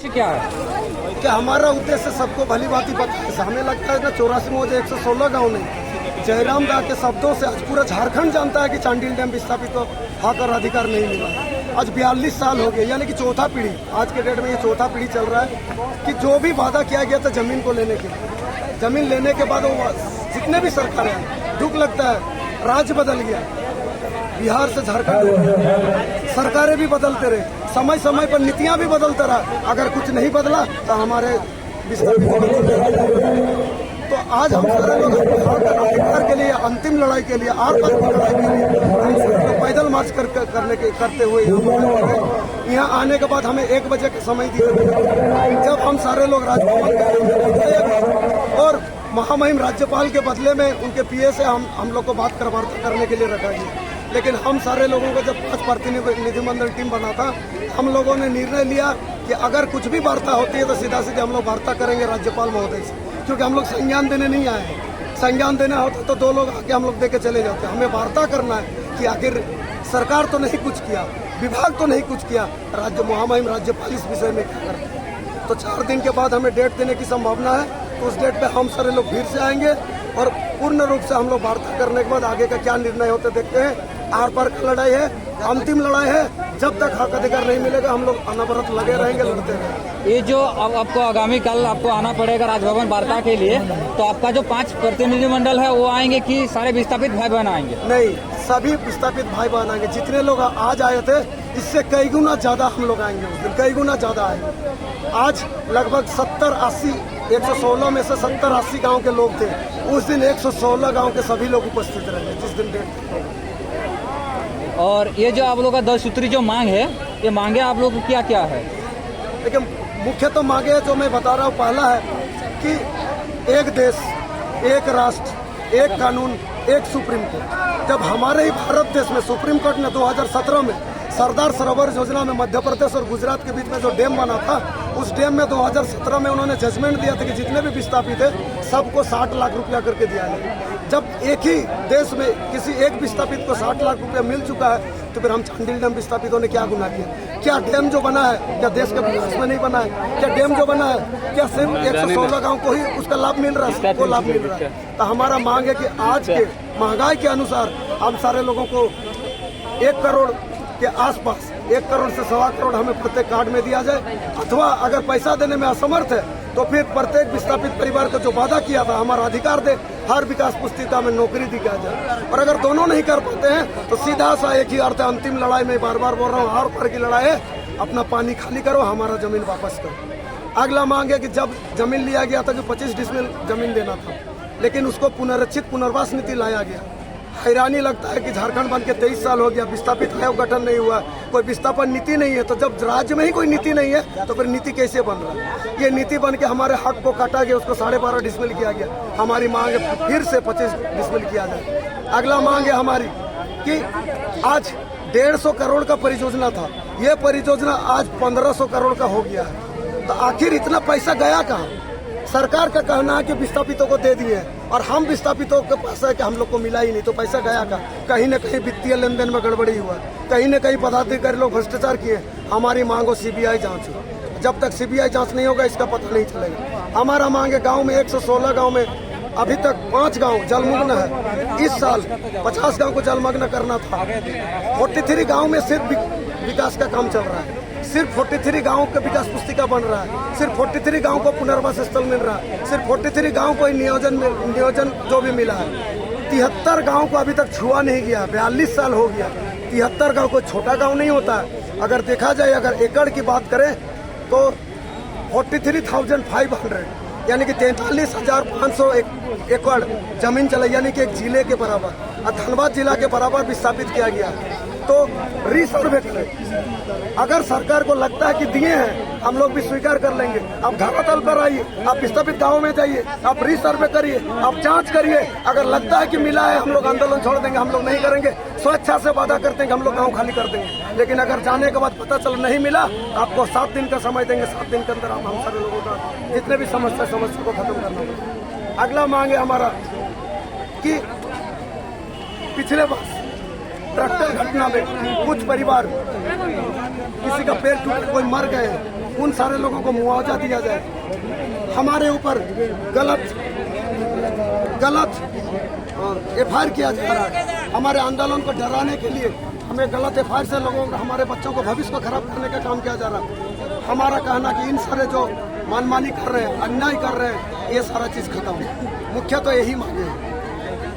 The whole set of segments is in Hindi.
क्या है कि हमारा उद्देश्य सबको भली भांति पता है। हमें लगता है ना 84 में 116 गाँव नहीं, जयराम दा के शब्दों से आज पूरा झारखंड जानता है कि चांडिल डैम विस्थापित को हक और अधिकार नहीं मिला। आज 42 साल हो गए, यानी कि चौथा पीढ़ी, आज के डेट में ये चौथा पीढ़ी चल रहा है कि जो भी वादा किया गया था जमीन को लेने के, जमीन लेने के बाद वो जितने भी सरकारें हैं, दुख लगता है राज्य बदल गया, बिहार से झारखंड सरकारें भी बदलते रहे, समय समय पर नीतियां भी बदलते रहा। अगर कुछ नहीं बदला तो हमारे तो आज हम सारे लोग अधिकार के लिए, अंतिम लड़ाई के लिए, आर पार की लड़ाई के लिए पैदल मार्च करते हुए यहाँ आने के बाद हमें 1 बजे का समय दिया। जब हम सारे लोग राजभवन और महामहिम राज्यपाल के बदले में उनके पीए से हम लोग को बात वार्ता करने के लिए रखा गया, लेकिन हम सारे लोगों को जब 5 प्रतिनिधिमंडल टीम बना था, हम लोगों ने निर्णय लिया कि अगर कुछ भी वार्ता होती है तो सीधा सीधे हम लोग वार्ता करेंगे राज्यपाल महोदय से, क्योंकि हम लोग संज्ञान देने नहीं आए हैं। संज्ञान देना होता तो 2 लोग आके हम लोग दे के चले जाते। हमें वार्ता करना है कि आखिर सरकार तो नहीं कुछ किया, विभाग तो नहीं कुछ किया, राज्य महामहिम राज्यपाल इस विषय में क्या करते। तो 4 दिन के बाद हमें डेट देने की संभावना है, तो उस डेट पे हम सारे लोग फिर से आएंगे और पूर्ण रूप से हम लोग वार्ता करने के बाद आगे का क्या निर्णय होते देखते हैं। आर पार की लड़ाई है, अंतिम लड़ाई है, जब तक हक अधिकार नहीं मिलेगा हम लोग अनवरत लगे रहेंगे, लड़ते रहेंगे। ये जो अब आपको आगामी कल आपको आना पड़ेगा राजभवन वार्ता के लिए, तो आपका जो 5 प्रतिनिधिमंडल है वो आएंगे कि सारे विस्थापित भाई बहन आएंगे? नहीं, सभी विस्थापित भाई बहन आएंगे। जितने लोग आज आए थे इससे कई गुना ज्यादा हम लोग आएंगे उस दिन, कई गुना ज्यादा आएंगे। आज लगभग 70-80, 116 में से 70-80 गाँव के लोग थे, उस दिन 116 गाँव के सभी लोग उपस्थित रहेंगे जिस दिन डेट। और ये जो आप लोगों का 10 सूत्री जो मांग है, ये मांगे आप लोग क्या क्या है? लेकिन मुख्य तो मांगे जो मैं बता रहा हूँ, पहला है कि एक देश, एक राष्ट्र, एक कानून, एक सुप्रीम कोर्ट। जब हमारे ही भारत देश में सुप्रीम कोर्ट ने 2017 में सरदार सरोवर योजना में मध्य प्रदेश और गुजरात के बीच में जो डैम बना था, उस डैम में 2017 में उन्होंने जजमेंट दिया था कि जितने भी विस्थापित है सबको 60 लाख रुपया करके दिया है। जब एक ही देश में किसी एक विस्थापित को 60 लाख रुपया मिल चुका है, तो फिर हम चांडिल डैम विस्थापितों ने क्या गुनाह किया? क्या डैम जो बना है क्या देश के विकास में नहीं बना है? क्या डैम जो बना है क्या सिर्फ 116 गाँव को ही उसका लाभ मिल रहा है? सबको लाभ मिल रहा है। तो हमारा मांग है कि आज के महंगाई के अनुसार हम सारे लोगों को 1 करोड़ के आसपास, 1 करोड़ से 1.25 करोड़ हमें प्रत्येक कार्ड में दिया जाए, अथवा अगर पैसा देने में असमर्थ है तो फिर प्रत्येक विस्थापित परिवार को जो वादा किया था हमारा अधिकार दे, हर विकास पुस्तिका में नौकरी दी जाए। और अगर दोनों नहीं कर पाते हैं तो सीधा सा एक ही अर्थ है, अंतिम लड़ाई में बार बार बोल रहा हूँ, आर पार की लड़ाई है, अपना पानी खाली करो, हमारा जमीन वापस करो। अगला मांग है कि जब जमीन लिया गया था कि 25 डिसमिल जमीन देना था, लेकिन उसको पुनरीक्षित पुनर्वास नीति लाया गया। हैरानी लगता है कि झारखंड बन के 23 साल हो गया, विस्थापित आयोग गठन नहीं हुआ, कोई विस्थापन नीति नहीं है। तो जब राज्य में ही कोई नीति नहीं है तो फिर नीति कैसे बन रहा है? ये नीति बन के हमारे हक को काटा गया, उसको 12.5 डिसमिल किया गया। हमारी मांग है फिर से 25 डिसमिल किया जाए। अगला मांग है हमारी कि आज 150 करोड़ का परियोजना था, ये परियोजना आज 1500 करोड़ का हो गया है। तो आखिर इतना पैसा गया कहाँ? सरकार का कहना है कि विस्थापितों को दे दिए और हम विस्थापितों के पास है कि हम लोग को मिला ही नहीं, तो पैसा गया का? कहीं न कहीं वित्तीय लेन देन में गड़बड़ी हुआ, कहीं न कहीं पदाधिकारी लोग भ्रष्टाचार किए। हमारी मांग हो सीबीआई जांच हो, जब तक सीबीआई जांच नहीं होगा इसका पता नहीं चलेगा। हमारा मांग है, गाँव में 116 गाँव में अभी तक 5 गाँव जलमग्न है, इस साल 50 गाँव को जलमग्न करना था। 43 गाँव में सिर्फ विकास का काम चल रहा है, सिर्फ 43 गाँव का विकास पुस्तिका बन रहा है, सिर्फ 43 गाँव को पुनर्वास स्थल मिल रहा है, सिर्फ 43 गाँव को नियोजन जो भी मिला है। 73 गाँव को अभी तक छुआ नहीं गया, 42 साल हो गया। 73 गाँव को छोटा गाँव नहीं होता है। अगर देखा जाए, अगर एकड़ की बात करें तो 43,500 यानी कि 43,500 एकड़ जमीन चला, यानी कि एक जिले के बराबर, धनबाद जिला के बराबर विस्थापित किया गया। तो रीसर्वे करें। अगर सरकार को लगता है कि दिए हैं, हम लोग भी स्वीकार कर लेंगे। आप धरातल पर आइए, आप विस्थापित गाँव में जाइए, आप रीसर्वे करिए, आप जांच करिए। अगर लगता है कि मिला है, हम लोग आंदोलन छोड़ देंगे, हम लोग नहीं करेंगे। स्वेच्छा से वादा करते हैं कि हम लोग गाँव खाली कर देंगे, लेकिन अगर जाने के बाद पता चला नहीं मिला, आपको 7 दिन का समय देंगे। 7 दिन के अंदर हम सारे लोगों का जितने भी समस्या को खत्म करना होगा। अगला मांग है हमारा कि पिछले वर्ष ट्रैक्टर घटना में कुछ परिवार, किसी का पैर टूट, कोई मर गए, उन सारे लोगों को मुआवजा दिया जाए। हमारे ऊपर गलत FIR किया जा रहा है। हमारे आंदोलन को डराने के लिए हमें गलत FIR से लोगों को, हमारे बच्चों को, भविष्य को खराब करने का काम किया जा रहा है। हमारा कहना कि इन सारे जो मनमानी कर रहे हैं, अन्याय कर रहे हैं, ये सारा चीज खत्म हो। मुख्य तो यही मांगे हैं।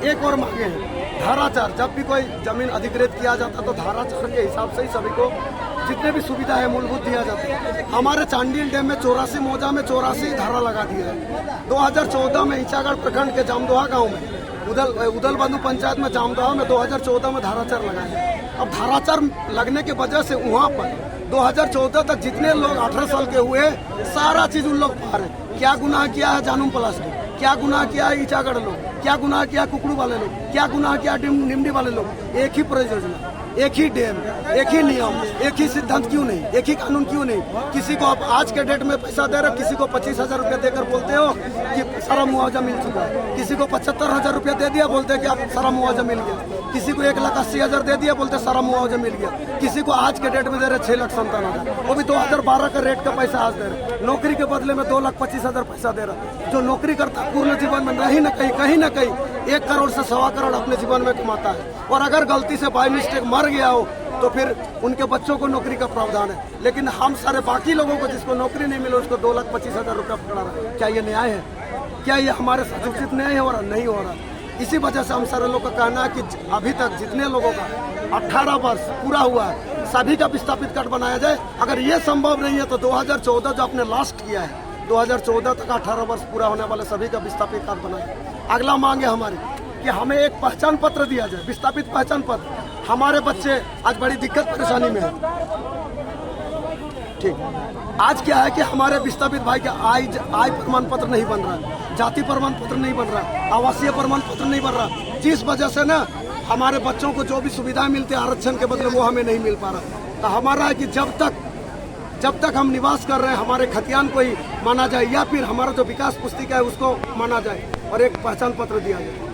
एक और मांगे हैं, धारा 4, जब भी कोई जमीन अधिकृत किया जाता तो धारा 4 के हिसाब से ही सभी को जितने भी सुविधा है मूलभूत दिया जाता है। हमारे चांडिल डैम में 84 मौजा में 84 धारा लगा दिया है। 2014 में ईचागढ़ प्रखंड के जामदोहा गांव में, उदल बंधु पंचायत में जामदोहा में 2014 में धारा 4 लगाया। अब धारा 4 लगने की वजह से वहाँ पर 2014 तक जितने लोग 18 साल के हुए, सारा चीज उन लोग पा रहे। क्या गुनाह किया है जानूम प्लास्टिक, क्या गुनाह किया है ईचागढ़ लोग, क्या गुनाह किया कुकड़ू वाले लोग, क्या गुनाह किया निमडी वाले लोग। एक ही परियोजना, एक ही डैम, एक ही नियम, एक ही सिद्धांत क्यों नहीं, एक ही कानून क्यों नहीं? किसी को आप आज के डेट में पैसा दे रहे हो, किसी को 25,000 रुपया देकर बोलते हो कि सारा मुआवजा मिल चुका है। किसी को 75,000 रुपया दे दिया, बोलते हैं कि आप सारा मुआवजा मिल गया। किसी को 1,80,000 दे दिया, बोलते सारा मुआवजा मिल गया। किसी को आज के डेट में दे रहे 6,57,000, वो भी 2012 का रेट का पैसा आज दे रहे। नौकरी के बदले में 2,25,000 पैसा दे रहा। जो नौकरी करता पूर्ण जीवन में कहीं न कहीं 1 करोड़ से 1.25 करोड़ अपने जीवन में कमाता है। और अगर गलती से बाय मिस्टेक मर गया हो तो फिर उनके बच्चों को नौकरी का प्रावधान है। लेकिन हम सारे बाकी लोगों को जिसको नौकरी नहीं मिले उसको 2,25,000 रुपया पकड़ा रहा। क्या ये न्याय है? क्या ये हमारे साथ उचित न्याय हो रहा? नहीं हो रहा। इसी वजह से हम सारे लोग का कहना है कि अभी तक जितने लोगों का 18 वर्ष पूरा हुआ है, सभी का विस्थापित कार्ड बनाया जाए। अगर ये संभव नहीं है तो 2014 जो आपने लास्ट किया है, 2014 तक 18 वर्ष पूरा होने वाले सभी का विस्थापित कार्ड बनाए। अगला मांग है हमारी कि हमें एक पहचान पत्र दिया जाए, विस्थापित पहचान पत्र। हमारे बच्चे आज बड़ी दिक्कत परेशानी में है। ठीक, आज क्या है कि हमारे विस्थापित भाई का आय प्रमाण पत्र नहीं बन रहा, जाति प्रमाण पत्र नहीं बन रहा, आवासीय प्रमाण पत्र नहीं बन रहा, जिस वजह से ना हमारे बच्चों को जो भी सुविधाएं मिलती है आरक्षण के बदले वो हमें नहीं मिल पा रहा। तो हमारा है कि जब तक हम निवास कर रहे हैं हमारे खतियान को ही माना जाए, या फिर हमारा जो विकास पुस्तिका है उसको माना जाए और एक पहचान पत्र दिया जाए।